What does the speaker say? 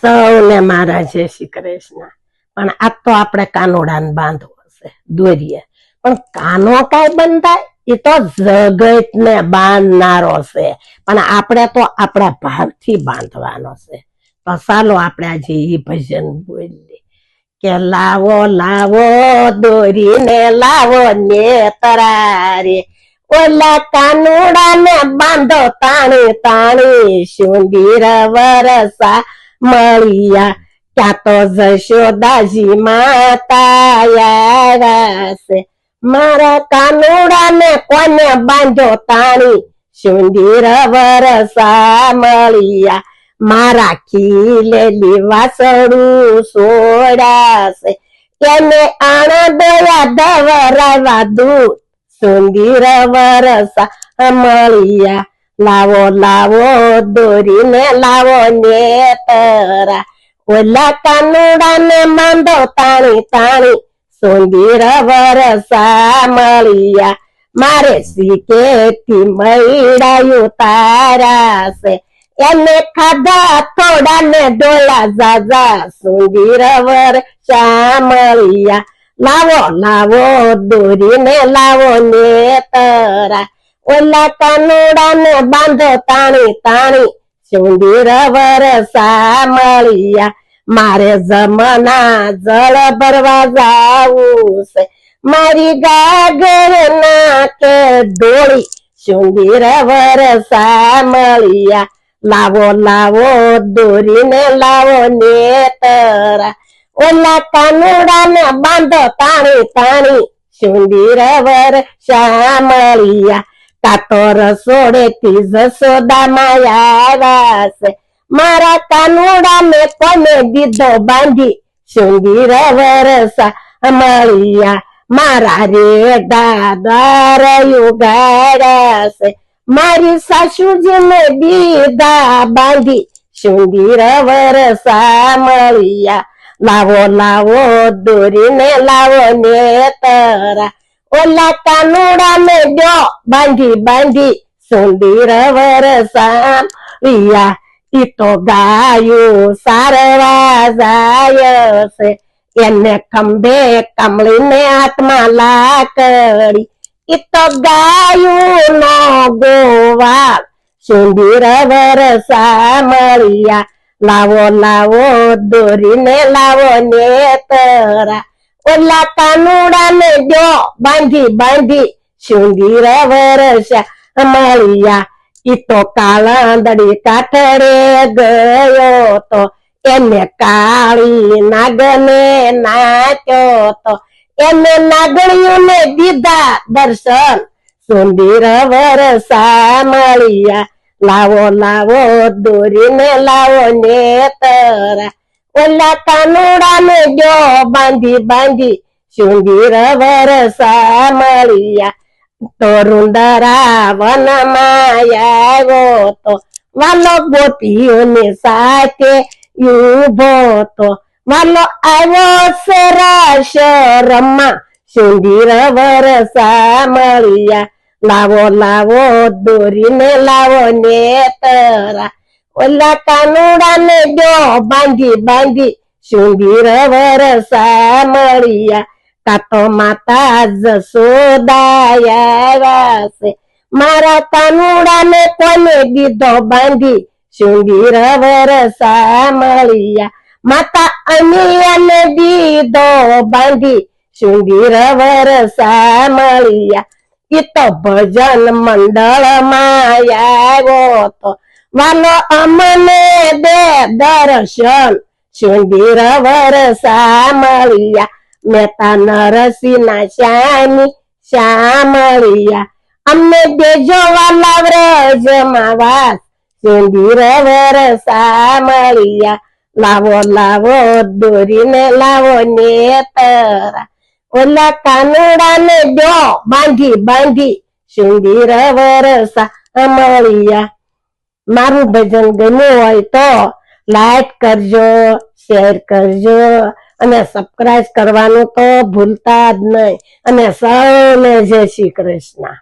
સૌને મારા જય શ્રી કૃષ્ણ। પણ આ તો આપણે કાનોડાને બાંધવો છે દોરીએ, પણ કાનો કાંઈ બંધાય? એ તો જગત ને બાંધનારો છે, પણ આપણે તો આપણા ભાવથી બાંધવાનો છે। તો ચાલો આપણે આજે એ ભજન બોલીએ કે લાવો લાવો દોરીને લાવો નેતરા ઓલા કાનુડા ને બાંધો તાણી તાણી સુંદર વરસા મળિયા। ક્યાં તો જશોદાજી માતા આવ્યા છે, મારા કાનુડા ને કોને બાંધો તાણી સુંદર વરસા મળિયા। મારા ખીલેલી વાસળું સોડાશે એને આણંદયા ધવરાવા દૂધ સુંદર વરસા મળિયા। લાવો લાવો દોરીને લાવો નેતરા ઓલા કાનુડા ને બાંધો તાણી તાણી સુંદર વરસા મળિયા। મારે શીખેથી મૈડાયું તારાશે એને ખાધા થોડા ને ડોલા જાજા સુંદર વરસા મળિયા। લાવો લાવો દોરીને લાવો નેતરા ઓલા કાનુડા ને બાંધો તાણી તાણી સુંદર વરસા મળિયા। મારે જમના જળ ભરવા જાવું છે, મારી ગાગર નાકે ઢોળી સુંદર વરસા મળિયા। લાવો લાવો દોરીને લાવો નેતરા ઓલા કાનુડા ને બાંધો તાણી તાણી સુંદર વરસા મળિયા। કાતો રસોડે થી જશોદા માયા છે, મારા કાનુડા ને કોને દીધો બાંધી સુંદર વરસા મળિયા। મારા રે દાદા યુગાડા છે, મારી સાસુજી ને દીધા બાંધી સુંદર વરસા મળિયા। લાવો લાવો દોરીને લાવો નેતરા ઓલા કાનુડા ને દો બાંધી બાંધી સુંદર વરસા મળિયા। ઈ તો ગાયું સારવા જાય છે, એને ખંભે કમળીને હાથમાં લાકડી ઈ તો ગાયું નો ગોવાળ સુંદર વરસા મળિયા। લાવો લાવો દોરીને લાવો નેતરા ઓલા કાનુડા ને દો બાંધી બાંધી સુંદર વરસા મળિયા। ઈ તો કાળંદડી કાઠડે ગયો તો એને કાળી નાગને નાચ્યો તો એને નાગણીઓને દીધા દર્શન સુંદર વરસા મળિયા। લાવો લાવો દોરીને લાવો નેતરા ઓલા કાનુડા ને દો બાંધી બાંધી સુંદર વરસા મળિયા। તો રૂંદરા વનમાં આવ્યો તો વાલો ગોપીઓની સાથે ઉભો તો વાલો આવ્યો શરમમાં સુંદર વરસા મળિયા। લાવો લાવો દોરીને લાવો નેતરા ઓલા કાનુડા ને દો બાંધી બાંધી સુંદર વરસા મળિયા। કાતો માતા જશોદા આવ્યા છે, મારા કાનુડા ને કોને દીધો બાંધી સુંદર વરસા મળિયા। માતા અનિયાને દીધો બાંધી સુંદર વરસા મળિયા। ઈ તો ભજન મંડળ માં આવ્યો તો વાલો અમને દે દર્શન સુંદર વરસા મળિયા। મેતા નરસિંહ ના શ્યામી શ્યામળિયા। અમને દેજો વાલા વ્રજમાં વાસ સુંદર વરસા મળિયા। લાવો લાવો દોરીને લાવો નેતરા ઓલા કાનુડા ને દો બાંધી બાંધી સુંદર વરસા મળિયા। મારું ભજન ગમ્યું હોય તો લાઈક કરજો, શેર કરજો અને સબસ્ક્રાઇબ કરવાનું તો ભૂલતા જ નહીં। અને સૌને જય શ્રી કૃષ્ણ।